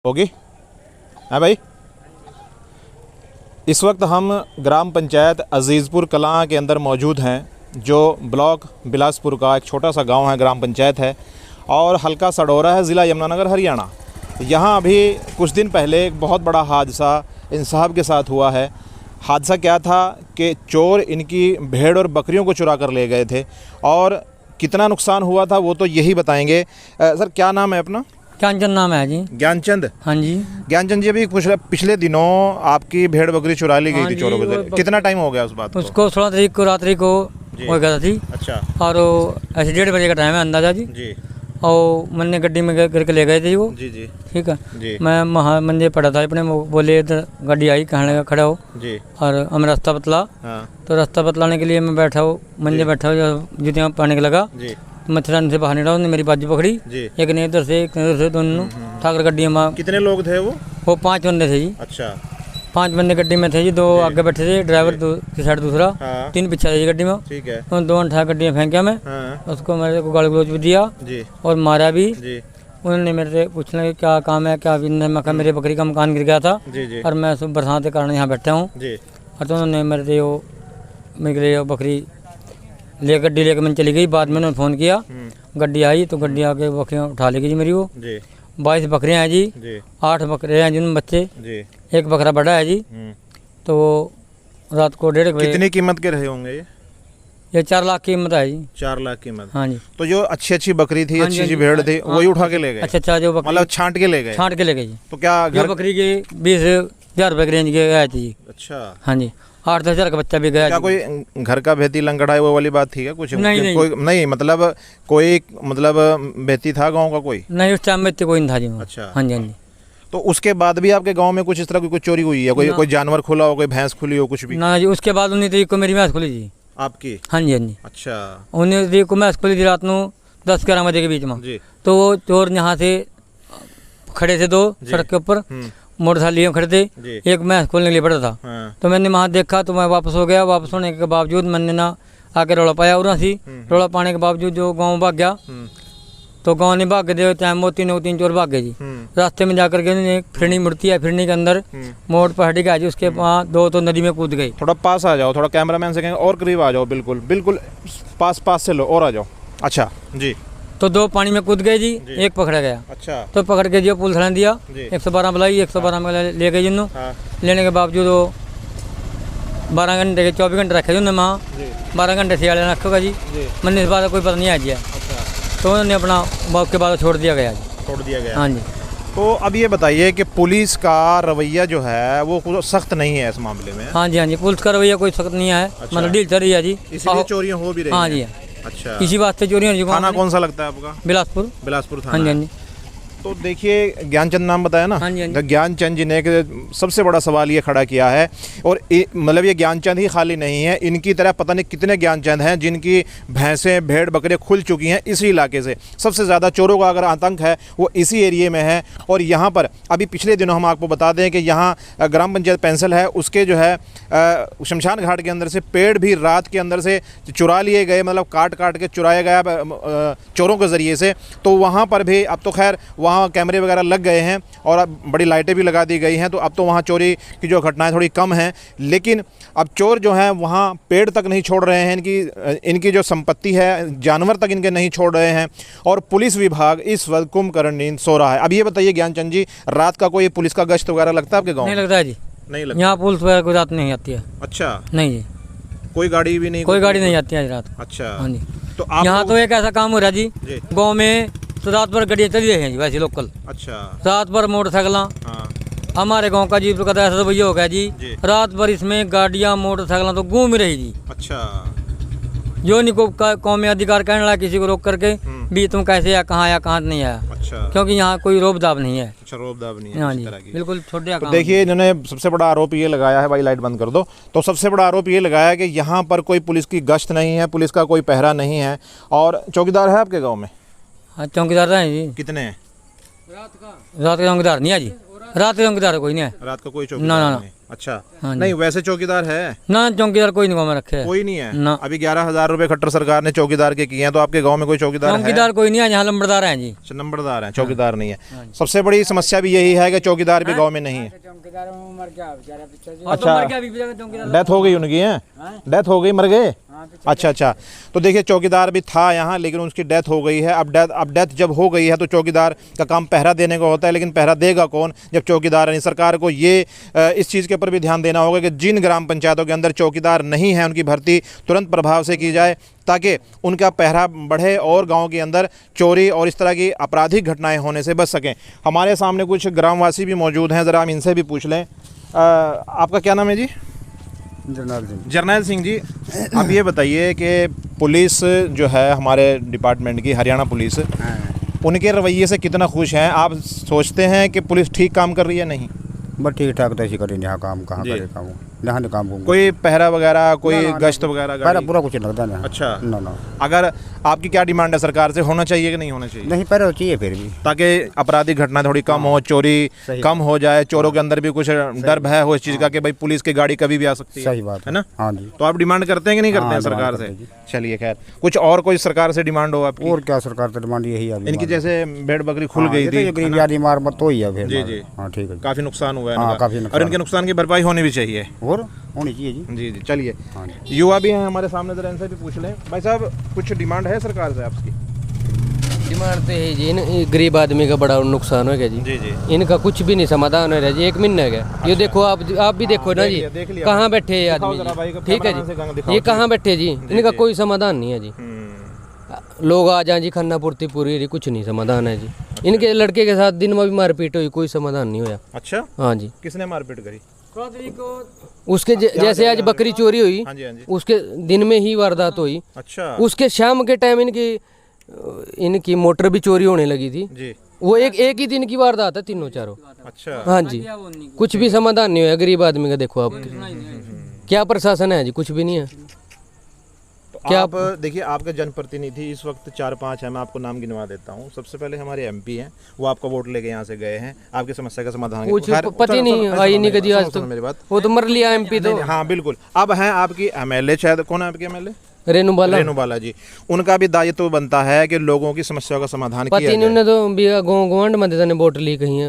होगी। हाँ भाई, इस वक्त हम ग्राम पंचायत अजीज़पुर कलां के अंदर मौजूद हैं, जो ब्लॉक बिलासपुर का एक छोटा सा गांव है, ग्राम पंचायत है और हल्का सडोरा है, ज़िला यमुनानगर, हरियाणा। यहाँ अभी कुछ दिन पहले एक बहुत बड़ा हादसा इन साहब के साथ हुआ है। हादसा क्या था कि चोर इनकी भेड़ और बकरियों को चुरा कर ले गए थे और कितना नुकसान हुआ था वो तो यही बताएंगे। सर, क्या नाम है अपना? ज्ञानचंद नाम है जी। ज्ञानचंद? हाँ जी। ज्ञानचंद जी, अभी पिछले दिनों आपकी भेड़ बकरी चुरा ली गई थी चोरों के। कितना टाइम हो गया उस बात को? उसको 16 तारीख को रात्रि को हो गया थी। अच्छा। और ऐसे 1:30 बजे का टाइम है अंदाजा जी। और मैंने गड्डी में करके ले गए थे वो जी। ठीक है जी। मैं वहाँ मंजे पड़ा था अपने, बोले इधर गाड़ी आई, कहने लगा खड़ा हो जी। और हमें रास्ता बतला। हाँ। तो रास्ता बतलाने के लिए मैं बैठा हूँ, मंजे बैठा हूँ, जूतियाँ पाने के लगा जी। मच्छरदानी से बाहर निकला, उसने मेरी बाजू पकड़ी, एक ने इधर से एक ने उधर से, दोनों ठाकर गड्डियाँ मार। कितने लोग थे वो 5 बंदे थे जी। अच्छा। 5 बंदे गड्डी में थे जी। 2 आगे बैठे थे, ड्राइवर की साइड दूसरा। हाँ। 3 पीछे थे गड्डी में। ठीक है। उन 2 उठा गड्डियाँ फेंका मैं। हाँ। उसको मेरे को गाली गलौज भी दिया जी। और मारा भी जी। उन्होंने मेरे से पूछने कि क्या काम है, क्या मैं कहा मेरे बकरी का मकान गिर गया था जी। और मैं बरसात के कारण यहाँ बैठा हूँ। और तो उन्होंने मेरे से वो मेरे बकरी ले गड्डी लेकर मैंने चली गई। बाद में उन्होंने फ़ोन किया, गड्डी आई तो गड्डी आके बकरियाँ उठा लेगी जी मेरी। वो 22 बकरियाँ हैं जी। 8 बकरे हैं जिनमें बच्चे जी। 1 बकरा बड़ा है जी। तो रात को 1:30 बजे। कितनी कीमत के रहे होंगे ये 4 लाख की कीमत है जी। 4 लाख कीमत? हाँ जी। तो जो अच्छी बकरी थी, अच्छी भेड़ थी, वही उठा के ले गए? अच्छा, जो मतलब छांट के ले गए? छांट के ले गए जी। तो क्या घर बकरी के 20,000 रुपए की रेंज के गए थे जी। अच्छा। हाँ जी। 8-10 हज़ार का बच्चा भी गया। क्या कोई घर का भेती लंगड़ा है वो वाली बात थी क्या कुछ? नहीं, कोई नहीं, मतलब कोई भेती था गांव का कोई? नहीं, उस टाइम में कोई नहीं था जी। अच्छा। हाँ जी, हाँ जी। तो उसके बाद भी आपके गांव में कुछ इस तरह की कोई चोरी हुई है? कोई जानवर खुला हो, कोई भैंस खुली हो, कुछ भी? ना जी। उसके बाद 19 तारीख को मेरी भैंस खुली जी। आपकी? हाँ जी, हाँ जी। अच्छा। 19 तारीख को भैंस खुली थी रात को 10-11 बजे के बीच में जी। तो वो चोर यहाँ से खड़े थे 2 सड़क के ऊपर, मोटरसाइकिल लिए खड़े थे। एक मैं खोलने के लिए पड़ा था। हाँ। तो मैंने वहाँ देखा तो मैं वापस हो गया। वापस होने के बावजूद मैंने ना आके रौला पाया और रौला पाने के बावजूद जो गांव भाग गया। तो गांव ने भाग गए, टाइम वो 3 चोर भाग गए जी। रास्ते में जाकर के फिरनी मुड़ती है, फिरनी के अंदर मोड़ पर हटी गया जी। उसके वहाँ 2 तो नदी में कूद गई। थोड़ा पास आ जाओ, थोड़ा कैमरामैन से कहेंगे और करीब आ जाओ, बिल्कुल बिल्कुल पास से लो और आ जाओ। अच्छा जी। तो 2 पानी में कूद गए जी। 1 पकड़ा गया। अच्छा। तो पकड़ के जो पुलिस ने दिया 112 बुलाई, 112 में ले गए जिन्हों। हाँ। लेने के बावजूद वो 12 घंटे के 24 घंटे रखे जिन्होंने वहाँ। 12 घंटे से रखोगा जी। मैंने इस बात का कोई पता नहीं आ गया। अच्छा। तो उन्होंने अपना बाप के बाद छोड़ दिया गया जी। छोड़ दिया गया? हाँ जी। तो अब ये बताइए कि पुलिस का रवैया जो है वो सख्त नहीं है इस मामले में? हाँ जी, हाँ जी। पुलिस का रवैया कोई सख्त नहीं है। मतलब डील चल रही है जी, इसलिए चोरियाँ हो भी रही हैं। हाँ जी। अच्छा। इसी वास्ते चोरियाँ। थाना कौन सा लगता है आपका? बिलासपुर। बिलासपुर थाना। हाँ जी, हाँ जी। तो देखिए, ज्ञानचंद नाम बताया ना? हाँ जी, हाँ जी। ज्ञानचंद जी ने एक सबसे बड़ा सवाल ये खड़ा किया है और मतलब ये ज्ञानचंद ही खाली नहीं है, इनकी तरह पता नहीं कितने ज्ञानचंद हैं जिनकी भैंसें भेड़ बकरे खुल चुकी हैं इसी इलाके से। सबसे ज़्यादा चोरों का अगर आतंक है वो इसी एरिए में है। और यहाँ पर अभी पिछले दिनों हम आपको बता दें कि यहाँ ग्राम पंचायत पेंसिल है, उसके जो है शमशान घाट के अंदर से पेड़ भी रात के अंदर से चुरा लिए गए, मतलब काट के चुराया गया चोरों के ज़रिए से। तो वहाँ पर भी अब तो खैर वहाँ कैमरे वगैरह लग गए हैं और अब बड़ी लाइटें भी लगा दी गई हैं, तो अब तो वहाँ चोरी की जो घटनाएं थोड़ी कम हैं। लेकिन अब चोर जो हैं वहाँ पेड़ तक नहीं छोड़ रहे हैं, इनकी जो संपत्ति है जानवर तक इनके नहीं छोड़ रहे हैं और पुलिस विभाग इस वक्त कुंभकर्ण नींद सो रहा है। अब ये बताइए ज्ञानचंद जी, रात का कोई पुलिस का गश्त वगैरह लगता है आपके गाँव? नहीं लगता है जी। नहीं लगता? यहाँ पुलिस वगैरह कोई रात नहीं आती है। अच्छा। नहीं जी। कोई गाड़ी भी नहीं? कोई गाड़ी नहीं आती है रात। अच्छा। हाँ जी। तो यहाँ तो एक ऐसा काम हो रहा है जी गाँव में, तो रात भर गाड़ियाँ चली रही हैं जी वैसे लोकल। अच्छा। रात भर मोटरसाइकिल। हाँ। हमारे गांव का जी तो कहता है ऐसा भैया हो गया जी, रात भर इसमें गाड़ियाँ मोटरसाइकिल तो घूम रही जी। अच्छा। जो नहीं को कौमी अधिकार कहने लगा किसी को रोक करके भी तुम कैसे आया, कहाँ आया, कहाँ नहीं आया। अच्छा। क्योंकि यहाँ कोई रोब दाब नहीं है। अच्छा, रोब दाब नहीं है। हाँ जी, बिल्कुल छोटे। तो देखिए, इन्होंने सबसे बड़ा आरोप ये लगाया है, भाई लाइट बंद कर दो। तो सबसे बड़ा आरोप ये लगाया कि यहाँ पर कोई पुलिस की गश्त नहीं है, पुलिस का कोई पहरा नहीं है। और चौकीदार है आपके गाँव में? हाँ, चौकीदार हैं जी। कितने हैं? रात का चौकीदार नहीं है जी। रात के चौकीदार कोई नहीं है। रात का कोई ना, चौकीदार ना। नहीं? अच्छा। हाँ जी। नहीं वैसे चौकीदार है? ना चौकीदार कोई नहीं गाँव में रखे है। कोई नहीं है ना। अभी 11,000 रुपए खट्टर सरकार ने चौकीदार के किए हैं, तो आपके गांव में कोई चौकीदार है? चौकीदार कोई नहीं है, यहाँ लंबरदार हैं जी। अच्छा, नंबरदार हैं, चौकीदार नहीं है। सबसे बड़ी समस्या भी यही है कि चौकीदार भी गांव में नहीं है। अच्छा, डेथ हो गई उनकी है? डेथ हो गई, मर गए? अच्छा अच्छा। तो देखिए चौकीदार भी था यहाँ, लेकिन उसकी डेथ हो गई है। अब डेथ जब हो गई है तो चौकीदार का काम पहरा देने का होता है, लेकिन पहरा देगा कौन जब चौकीदार नहीं? सरकार को ये इस चीज़ के ऊपर भी ध्यान देना होगा कि जिन ग्राम पंचायतों के अंदर चौकीदार नहीं है उनकी भर्ती तुरंत प्रभाव से की जाए, ताकि उनका पहरा बढ़े और गांव के अंदर चोरी और इस तरह की आपराधिक घटनाएं होने से बच सकें। हमारे सामने कुछ ग्रामवासी भी मौजूद हैं, ज़रा हम इनसे भी पूछ लें। आपका क्या नाम है जी? जरनैल सिंह जी, आप ये बताइए कि पुलिस जो है हमारे डिपार्टमेंट की, हरियाणा पुलिस, उनके रवैये से कितना खुश हैं? आप सोचते हैं कि पुलिस ठीक काम कर रही है? नहीं, बस ठीक ठाक तो ऐसी करें यहाँ काम, कहाँ जी। करे काम, यहाँ काम को कोई पहरा वगैरह, कोई गश्त वगैरह पहरा गाड़ी? पूरा कुछ नहीं लगता ना। अच्छा। ना अगर आपकी क्या डिमांड है सरकार से, होना चाहिए कि नहीं होना चाहिए? नहीं, पहरा चाहिए फिर भी, ताकि आपराधिक घटना थोड़ी कम हो, चोरी कम हो जाए, चोरों के अंदर भी कुछ डर भय हो इस चीज़ का कि भाई पुलिस की गाड़ी कभी भी आ सकती है। सही बात है ना? हाँ जी। तो आप डिमांड करते हैं कि नहीं करते हाँ, हैं डिमांड सरकार करते से? हैं जी। चलिए खैर, कुछ और कोई सरकार से डिमांड हो आपकी? और क्या सरकार से डिमांड यही है इनकी जैसे भेड़ बकरी खुल गई थी, गरीब आदमी मार मत तो ही है फिर। जी, जी। हाँ ठीक है। काफ़ी नुकसान हुआ है हाँ, इनका। काफ़ी और नुकसान। इनके नुकसान की भरपाई होनी भी चाहिए। और होनी चाहिए जी। जी जी। चलिए, हाँ जी। युवा भी हैं हमारे सामने, जरा इनसे भी पूछ लें। भाई साहब, कुछ डिमांड है सरकार से आपकी? डिमांड तो है जी, इन गरीब आदमी का बड़ा नुकसान हो गया जी। जी जी। इनका कुछ भी नहीं समाधान हो रहा जी, 1 महीना हो गया। ये देखो आप भी देखो ना जी, देख लिया। कहाँ बैठे हैं दिखाओ आदमी जरा भाई, जी। ठीक है कैमरा से जी, दिखाओ। ये कहाँ बैठे जी, इनका कोई समाधान नहीं है जी। लोग आ जाए जी, खाना पूर्ति पूरी रही, कुछ नहीं समाधान है जी। इनके लड़के के साथ दिन में भी मारपीट हुई, कोई समाधान नहीं हुआ। अच्छा, हाँ जी। किसने मारपीट करी? उसके जैसे आज बकरी चोरी हुई, हाँ जी, हाँ जी। उसके दिन में ही वारदात हुई। अच्छा। उसके शाम के टाइम इनकी मोटर भी चोरी होने लगी थी। जी। वो एक ही दिन की वारदात है, तीनों चारों। अच्छा। हाँ जी, कुछ भी समाधान नहीं हुआ गरीब आदमी का। देखो आप क्या प्रशासन है जी, कुछ भी नहीं है। क्या आप देखिए, आपके जनप्रतिनिधि इस वक्त 4-5 हैं, मैं आपको नाम गिनवा देता हूँ। सबसे पहले हमारे एमपी हैं, वो आपका वोट लेके यहाँ से गए हैं, आपकी समस्या का समाधान कुछ पता ही नहीं आई नहीं कभी आज तक। मेरी बात, वो तो मर लिया एमपी तो। हाँ बिल्कुल। अब हैं आपकी एमएलए, शायद कौन है आपके एमएलए? रेणु बाला जी। उनका भी दायित्व बनता है कि लोगों की समस्याओं का समाधान किया पति ने तो गवर्नमेंट में ने वोट ली, कहीं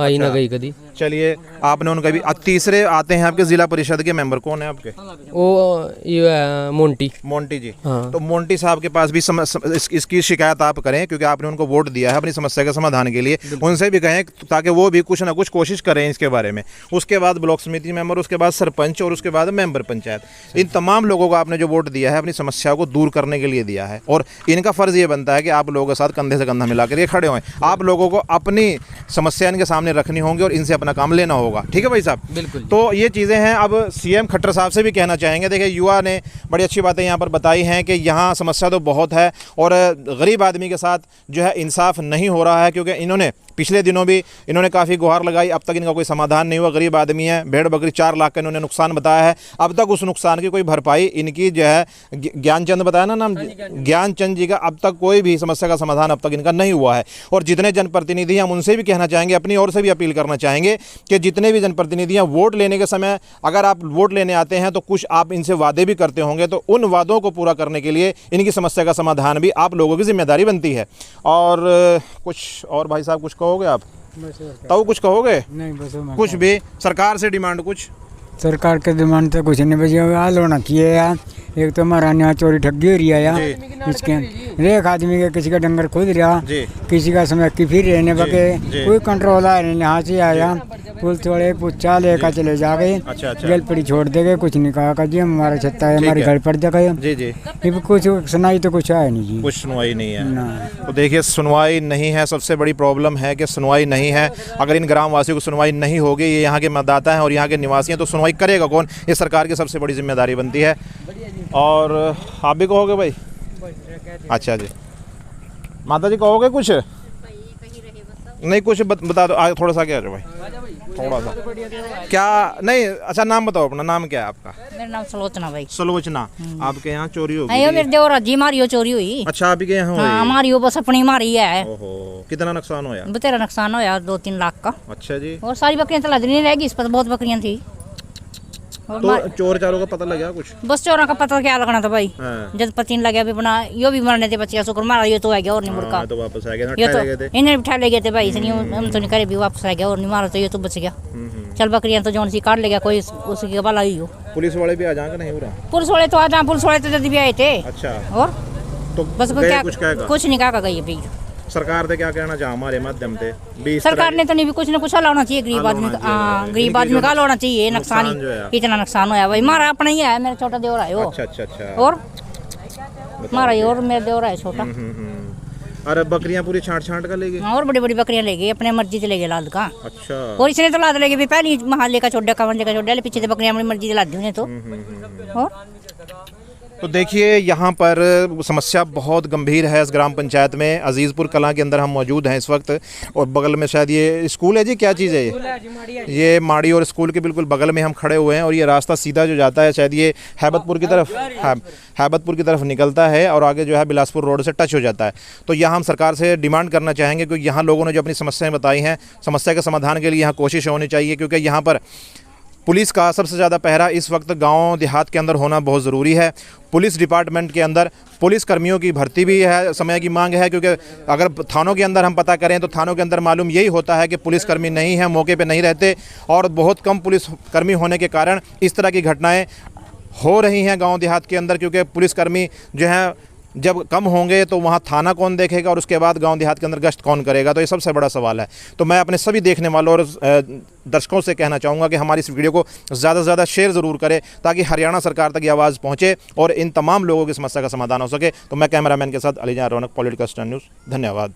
आई ना गई कभी। चलिए, आपने उनका भी। तीसरे आते हैं आपके जिला परिषद के मेंबर, कौन है आपके? वो ये है मोंटी जी। हाँ। तो मोंटी साहब के पास भी इसकी शिकायत आप करें, क्योंकि आपने उनको वोट दिया है अपनी समस्या के समाधान के लिए। उनसे भी कहें ताकि वो भी कुछ ना कुछ कोशिश करें इसके बारे में। उसके बाद ब्लॉक समिति मेंबर, उसके बाद सरपंच और उसके बाद मेंबर पंचायत। इन तमाम लोगों को आपने जो वोट दिया है अपनी समस्याओं को दूर करने के लिए दिया है, और इनका फर्ज ये बनता है कि आप लोगों के साथ कंधे से कंधा मिलाकर ये खड़े हों। आप लोगों को अपनी समस्या इनके सामने रखनी होंगी और इनसे अपना काम लेना होगा। ठीक है भाई साहब? बिल्कुल। तो ये चीज़ें हैं। अब सीएम खट्टर साहब से भी कहना चाहेंगे, देखिए युवा ने बड़ी अच्छी बातें यहाँ पर बताई हैं कि यहाँ समस्या तो बहुत है और गरीब आदमी के साथ जो है इंसाफ नहीं हो रहा है, क्योंकि इन्होंने पिछले दिनों भी इन्होंने काफ़ी गुहार लगाई, अब तक इनका कोई समाधान नहीं हुआ। गरीब आदमी है, भेड़ बकरी 4 लाख का इन्होंने नुकसान बताया है, अब तक उस नुकसान की कोई भरपाई इनकी जो है ज्ञानचंद बताया ना नाम, ज्ञानचंद जी का, अब तक कोई भी समस्या का समाधान अब तक इनका नहीं हुआ है। और जितने जनप्रतिनिधि हैं हम उनसे भी कहना चाहेंगे, अपनी ओर से भी अपील करना चाहेंगे कि जितने भी जनप्रतिनिधि हैं वोट लेने के समय अगर आप वोट लेने आते हैं तो कुछ आप इनसे वादे भी करते होंगे, तो उन वादों को पूरा करने के लिए इनकी समस्या का समाधान भी आप लोगों की जिम्मेदारी बनती है। और कुछ और भाई साहब कुछ कहोगे आप? तो कुछ कहोगे? नहीं, बस कुछ भी सरकार से डिमांड? कुछ सरकार के डिमांड तो कुछ नहीं, बस हाल होना चाहिए यार। एक तो हमारा यहाँ चोरी ठगी हो रही है यार, इसके एक आदमी के किसी का डंगर खुद रहा, किसी का समय की फिर रहने बके कोई कंट्रोल आया नहीं। यहाँ से आया पुलिस वाले पूछा लेकर चले जा गए, गल पड़ी छोड़ दे गए, कुछ नहीं कहा जी हमारा छत्ता है, हमारे घर पर जगह है। कुछ सुनाई तो कुछ आया नहीं जी, कुछ सुनवाई नहीं है। तो देखिए, सुनवाई नहीं है, सबसे बड़ी प्रॉब्लम है कि सुनवाई नहीं है। अगर इन ग्रामवासियों को सुनवाई नहीं होगी, ये यहाँ के मतदाता हैं और यहाँ के निवासी हैं, तो सुनवाई करेगा कौन? ये सरकार की सबसे बड़ी जिम्मेदारी बनती है। और आप भी कहोगे भाई? अच्छा जी, माता जी कहोगे कुछ? नहीं, कुछ बता दो, आगे थोड़ा सा आगे आ जाओ भाई। थोड़ा सा क्या नहीं। अच्छा नाम बताओ अपना, नाम क्या है आपका? मेरा नाम सलोचना भाई। सलोचना, आपके यहाँ चोरी हो अयो गई? मेरे देवर जी मारियो चोरी हुई। अच्छा आप ही के यहाँ हुई? हाँ हमारी वो बस अपनी मारी है। ओहो, कितना नुकसान होया? बतेरा नुकसान होया 2-3 लाख का। अच्छा जी। और सारी बकरियां तो लद नहीं रहेगी, इस पर बहुत बकरियां थी। और तो चोर चारों का पता लगा कुछ? बस चोरों का पता क्या लगना था भाई। हाँ। जब पता नहीं लगा भी बना यो भी मरने थे बच्चे शुक्र मारा ये तो आ गया और नहीं मुड़का। तो वापस आ गया, ये तो गए थे। इन्हें बिठा ले गए थे भाई, इसलिए हम तो नहीं करे भी वापस आ गया और नहीं मारा तो ये तो बच गया। चल बकरियां तो जौन सी काट ले गया कोई उसकी बाला ही हो। पुलिस वाले भी आ जाएंगे नहीं हो रहा? पुलिस वाले तो आ जाए, पुलिस वाले तो जल्दी भी आए थे। अच्छा और तो बस गए क्या कुछ कहेगा? कुछ नहीं कहा गई अभी। सरकार ने क्या कहना चाहा हमारे माध्यम से? सरकार ने तो नहीं भी कुछ ना कुछ लाना चाहिए गरीब आदमी का। हाँ गरीब आदमी का लाना चाहिए। नुकसान जो है। इतना नुकसान होया भाई, मारा अपना ही है, मेरा छोटा देवर है वो। अच्छा अच्छा अच्छा। और मारा ही और मेरा देवर है छोटा। अरे बकरियां पूरी छांट छांट कर ले गई? हाँ, और बड़ी बड़ी बकरियां ले गई, अपने मर्जी से ले गए लाद का। अच्छा। और इसने तो लाद ले गई पहले महाले का छोड़ा कवन का छोड़ा, पीछे से बकरियां अपनी मर्जी से लाद दी उन्हें तो। और तो देखिए यहाँ पर समस्या बहुत गंभीर है इस ग्राम पंचायत में। अजीज़पुर कलां के अंदर हम मौजूद हैं इस वक्त, और बगल में शायद ये स्कूल है जी, क्या चीज़ है ये माड़ी और स्कूल के बिल्कुल बगल में हम खड़े हुए हैं। और ये रास्ता सीधा जो जाता है शायद ये हैबतपुर की तरफ, हैबतपुर की तरफ निकलता है और आगे जो है बिलासपुर रोड से टच हो जाता है। तो यहाँ हम सरकार से डिमांड करना चाहेंगे, क्योंकि यहाँ लोगों ने जो अपनी समस्याएँ बताई हैं, समस्या के समाधान के लिए यहाँ कोशिश होनी चाहिए। क्योंकि यहाँ पर पुलिस का सबसे ज़्यादा पहरा इस वक्त गांव देहात के अंदर होना बहुत ज़रूरी है। पुलिस डिपार्टमेंट के अंदर पुलिस कर्मियों की भर्ती भी है, समय की मांग है। क्योंकि अगर थानों के अंदर हम पता करें तो थानों के अंदर मालूम यही होता है कि पुलिसकर्मी नहीं है, मौके पे नहीं रहते, और बहुत कम पुलिसकर्मी होने के कारण इस तरह की घटनाएं हो रही हैं गांव देहात के अंदर। क्योंकि पुलिसकर्मी जो हैं जब कम होंगे तो वहाँ थाना कौन देखेगा, और उसके बाद गांव देहात के अंदर गश्त कौन करेगा? तो ये सबसे बड़ा सवाल है। तो मैं अपने सभी देखने वालों और दर्शकों से कहना चाहूँगा कि हमारी इस वीडियो को ज़्यादा से ज़्यादा शेयर ज़रूर करें, ताकि हरियाणा सरकार तक ये आवाज़ पहुँचे और इन तमाम लोगों की समस्या का समाधान हो सके। तो मैं कैमरामैन के साथ अलीजान रौनक, पॉलिटिकल स्टैंड न्यूज़, धन्यवाद।